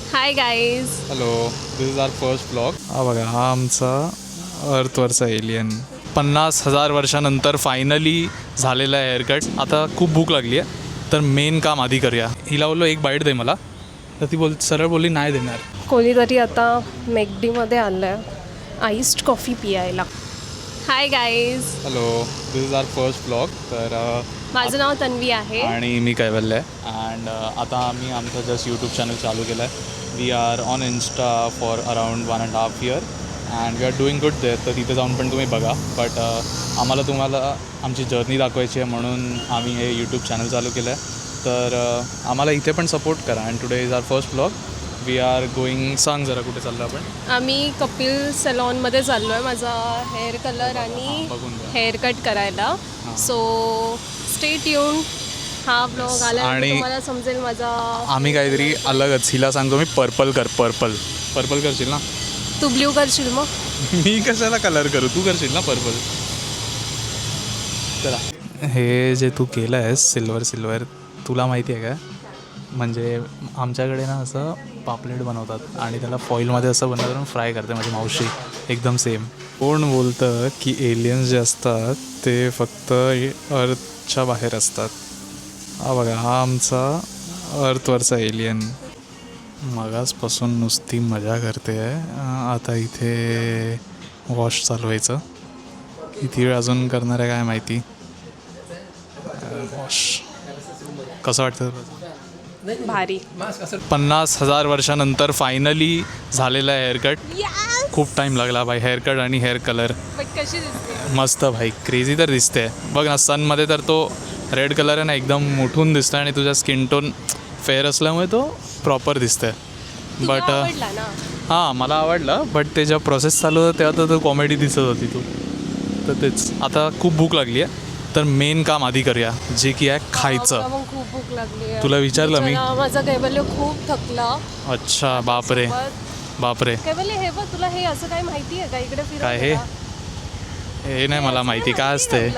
High guys. Hello, this is our first blog. हा बघा, हा आमचा अर्थवरचा एलियन 50,000 वर्षानंतर फायनली झालेला आहे हेअरकट. आता खूप भूक लागली आहे, तर मेन काम आधी करूया. हिला बोललो एक बाईट दे मला, तर ती सरळ बोलली नाही देणार. कोणीतरी आता मेकडीमध्ये आलं आहे आईस्ड कॉफी पियायला. Hi guys, hello, this is our first blog. तर माझं नाव तन्वी आहे आणि मी कैवल्य आहे. अँड आता आम्ही आमचं जस्ट यूट्यूब चॅनल चालू केलं आहे. We are on insta for around 1.5 year and we are doing good there. तर तिथे जाऊन पण तुम्ही बघा. बट आम्हाला तुम्हाला आमची जर्नी दाखवायची आहे, म्हणून आम्ही हे यूट्यूब चॅनल चालू केलं आहे. तर आम्हाला इथे पण सपोर्ट करा. And today is our first blog. We are going. सांग जरा कुठे चाललो आपण. आम्ही कपिल सलॉनमध्ये चाललो आहे माझा हेअर कलर आणि बघून घ्या. हेअरकट करायला. So stay tune. हा ब्लॉग आला आणि तुम्हाला समजेल माझा. आम्ही काहीतरी अलगच. हिला सांगतो मी पर्पल कर. पर्पल करशील ना? तू ब्ल्यू करशील मग? मी कशाला कलर करू, तू करशील ना पर्पल. चला, हे जे तू केलं आहेस सिल्वर तुला माहिती आहे का? म्हणजे आमच्याकडे ना असं पापलेट बनवतात आणि त्याला फॉईलमध्ये असं बनवतात आणि फ्राय करते माझी मावशी. एकदम सेम. कोण बोलतं की एलियन्स जे असतात ते फक्त अर्थच्या बाहेर असतात. हा बघा, हा आमचा अर्थवरचा एलियन मगासपासून नुसती मजा करते आहे. आता इथे वॉश चालू व्हायचं. किती वेळ अजून करणार आहे काय माहिती. वॉश कसं वाटतं? भारी. 50,000 वर्षानंतर फायनली झालेला आहे हेअरकट. खूप टाईम लागला भाई हेअरकट आणि हेअर कलर. कशी दिसते? मस्त भाई, क्रेझी तर दिसते. बघ ना, सनमध्ये तर तो रेड कलर आहे ना, एकदम उठून दिसतं आणि तुझा स्किन टोन फेअर असल्यामुळे तो प्रॉपर दिसतं. बट हां, मला आवडलं. बट ते जेव्हा प्रोसेस चालू होतं तेव्हा तर तो कॉमेडी दिसत होती तू. तर तेच, आता खूप भूक लागली आहे, तर मेन काम आधी करूया, जे की आहे खायचं. खूप भूक लागली आहे. तुला विचारलं मी. माझा कैवल्य खूप थकला. अच्छा, बापरे. कैवल्य, हे बघ, तुला हे असं काय माहिती आहे का? इकडे फिरव. काय हे नाही मला माहिती काय असते.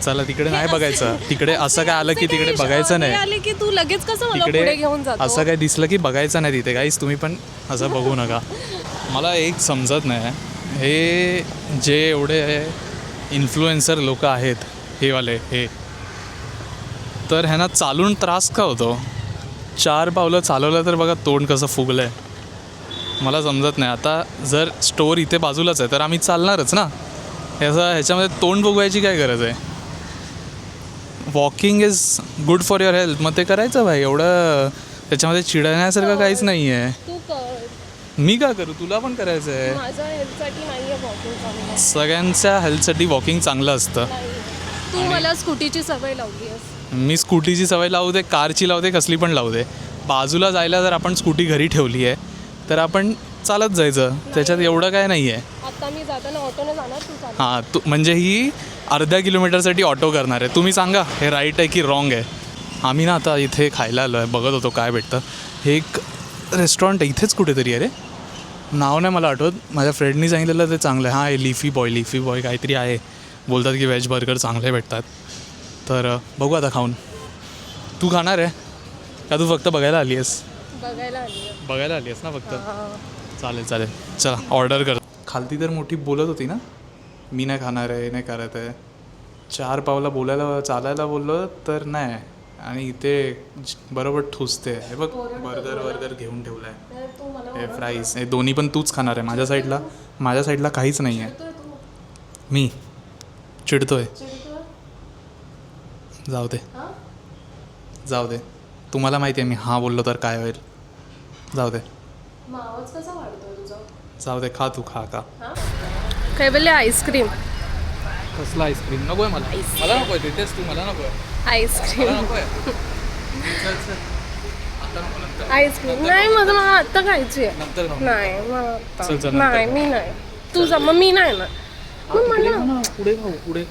चला, तिकडे नाही बघायचं. तिकडे असं काय आलं की तिकडे बघायचं नाही. आले की तू लगेच कसं मला तिकडे पुढे घेऊन जातो? असं काय दिसलं की बघायचं नाही तिथे. गाईस, तुम्ही पण असं बघू नका. मला एक समजत नाही, हे जे एवढे इन्फ्लुएन्सर लोक आहेत हे वाले, हे तर ह्यांना चालून त्रास का होतो? 4 पावलं चालवलं तर बघा तोंड कसं फुगलं आहे. मला समजत नाही. आता जर स्टोर इथे बाजूलाच आहे तर आम्ही चालणारच ना. ह्याच्यामध्ये तोंड फुगवायची काय गरज आहे? Walking is good for your health. मग ते करायचं भाई. एवढं त्याच्यामध्ये चिडण्यासारखं काहीच नाही आहे. तू कर. मी का करू? तुला पण करायचं आहे. माझ्या हेल्थसाठी नाही आहे वॉकिंग चांगलं. सगळ्यांच्या हेल्थसाठी वॉकिंग चांगलं असतं. तू मला स्कूटीची सवय लावली आहेस. मी स्कूटीची सवय लावू दे, कारची लावू दे, कसली पण लावू दे. बाजूला जायला जर आपण स्कूटी घरी ठेवली आहे तर आपण चालत जायचं. त्याच्यात एवढं काय नाही आहे. आता मी जाताना ऑटोने जाणार, तू चाल. हां, तू म्हणजे ही अर्ध्या किलोमीटरसाठी ऑटो करणार आहे. तुम्ही सांगा हे राईट आहे की रॉंग आहे. आम्ही ना आता इथे खायला आलो आहे, बघत होतो काय भेटतं. हे एक रेस्टॉरंट आहे इथेच कुठेतरी आहे रे. नाव नाही मला आठवत. माझ्या फ्रेंडनी सांगितलेलं ते चांगलं आहे. हां, हे लिफी बॉय काहीतरी आहे. बोलतात की व्हेज बर्गर चांगले भेटतात. तर बघू आता खाऊन. तू खाणार आहे का तू फक्त बघायला आली आहेस? बघायला आली आहेस ना फक्त? चालेल. चला, ऑर्डर कर. खालती तर मोठी बोलत होती ना, मी नाही खाणार आहे, नाही करत आहे. 4 पावलं चालायला बोललो तर नाही. आणि इथे बरोबर ठुसते. हे बघ, बर्गर घेऊन ठेवलं आहे. हे फ्राईज, हे दोन्ही पण तूच खाणार आहे. माझ्या साईडला काहीच नाही आहे. मी चिडतोय. जाऊ दे. तुम्हाला माहिती आहे मी हां बोललो तर काय होईल. जाऊ दे. आवाज कसा वाढतोय तुझा? जाऊ दे, खा. तू खा का? कैवल्य, आईस्क्रीम. कसला आईस्क्रीम? नको आहे मला नको आहे. तेच तू मला नको आहे. आईस्क्रीम नको आहे. आईस्क्रीम नाही, मला आत्ता खायची आहे. नंतर नाही, मला आत्ता. चल, नंतर. नाही, मी नाही. तू जा, मग मी नाही ना. मग मला पुढे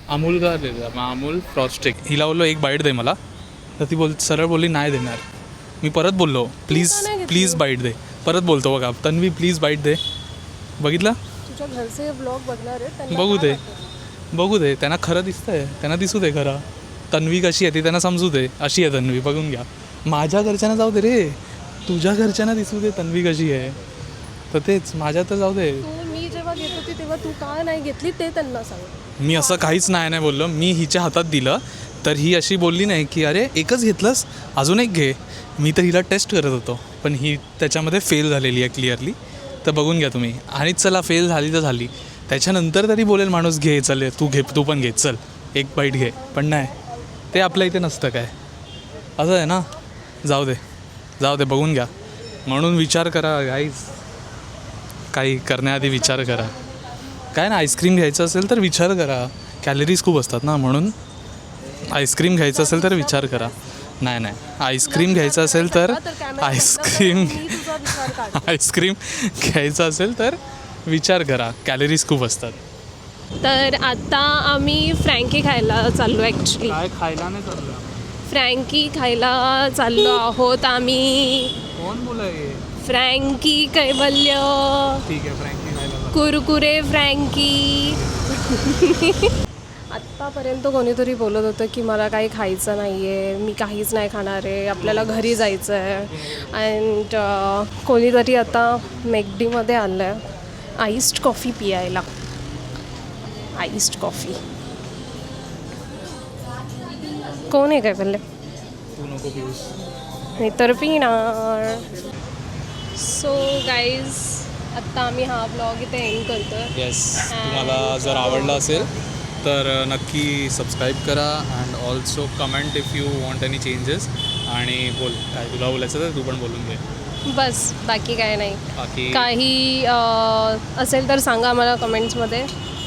अमूल का दिला? अमूल फ्रॉस्टिक. हिला बोललो एक बाईट दे मला, तर ती सरळ बोलली नाही देणार. मी परत बोललो प्लीज बाईट दे. परत बोलतो बघा, तन्वी प्लीज बाईट दे. बघितलं? तुझ्या घरचे ब्लॉग बघणार आहे, बघू दे. त्यांना खरं दिसतंय, त्यांना दिसू दे खरं. तन्वी कशी आहे ती त्यांना समजू दे. अशी आहे तन्वी, बघून घ्या. माझ्या घरच्यांना जाऊ दे रे. तुझ्या घरच्यांना दिसू दे तन्वी कशी आहे. तर तेच माझ्या तर जाऊ दे. मी जेव्हा घेत होती तेव्हा तू का नाही घेतली ते त्यांना सांग. मी असं काहीच नाही बोललो. मी हिच्या हातात दिलं तर ही अशी बोलली नाही की अरे एकच घेतलंस अजून एक घे. मी तर हिला टेस्ट करत होतो पण ही त्याच्यामध्ये फेल झालेली आहे क्लिअरली. तर बघून घ्या तुम्ही. आणि चला फेल झाली तर झाली, त्याच्यानंतर तरी बोलेल माणूस घे चल तू पण घे चल एक बाईट घे. पण नाही, ते आपल्या इथे नसतं काय. असं आहे ना. जाऊ दे बघून घ्या. म्हणून विचार करा गाईज, काही करण्याआधी विचार करा. काय ना, आईस्क्रीम घ्यायचं असेल तर विचार करा. कॅलरीज खूप असतात ना, म्हणून आईस्क्रीम घ्यायचं असेल तर विचार करा. नाही आईस्क्रीम घ्यायचं असेल तर आईस्क्रीम घ्यायचं असेल तर विचार करा. कॅलरीज खूप असतात. तर आता आम्ही फ्रँकी खायला चाललो. ॲक्च्युली काय खायला नाही चाललं. फ्रँकी खायला चाललो आहोत आम्ही. कोण बोलाय. फ्रँकी कैवल्य. ठीक आहे, फ्रँकी खायला. कुरकुरे फ्रँकी. आत्तापर्यंत कोणीतरी बोलत होतं की मला काही खायचं नाही आहे, मी काहीच नाही खाणार आहे, आपल्याला घरी जायचं आहे. अँड कोणीतरी आता मेकडीमध्ये आलं आहे आईस्ड कॉफी पियायला. आईस्ड कॉफी कोण आहे काय पहिले. तू नको पिऊस. मी तर पिणार. सो गाईज, आत्ता आम्ही हा ब्लॉग इथे एंड करतो आहे. येस, तुम्हाला जर आवडला असेल तर नक्की सबस्क्राईब करा. And also comment if you want any changes. आणि बोल काय तुला बोलायचं तर तू पण बोलून घे. बस बाकी काय नाही. बाकी काही असेल तर सांगा मला कमेंट्समध्ये.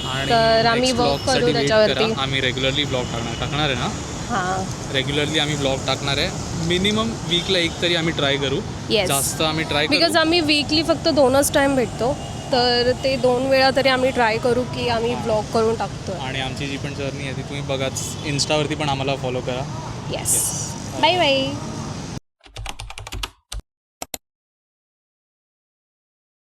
आणि तर आम्ही next वर्क vlog साठी करू wait त्याच्यावरती. करा. आम्ही रेग्युलरली ब्लॉग टाकणार आहे ना. हां रेग्युलरली आम्ही ब्लॉग टाकणार आहे. मिनिमम वीकला एक तरी आम्ही ट्राय करू. येस, जास्त आम्ही ट्राय बिकॉज करू. आम्ही वीकली फक्त 2च टाईम भेटतो, तर ते 2 वेळा तरी आम्ही ट्राय करू की आम्ही ब्लॉग करून टाकतो. आणि आमची जी पण जर्नी आहे ती तुम्ही बघाच. इन्स्टावरती पण आम्हाला फॉलो करा. Yes, bye bye.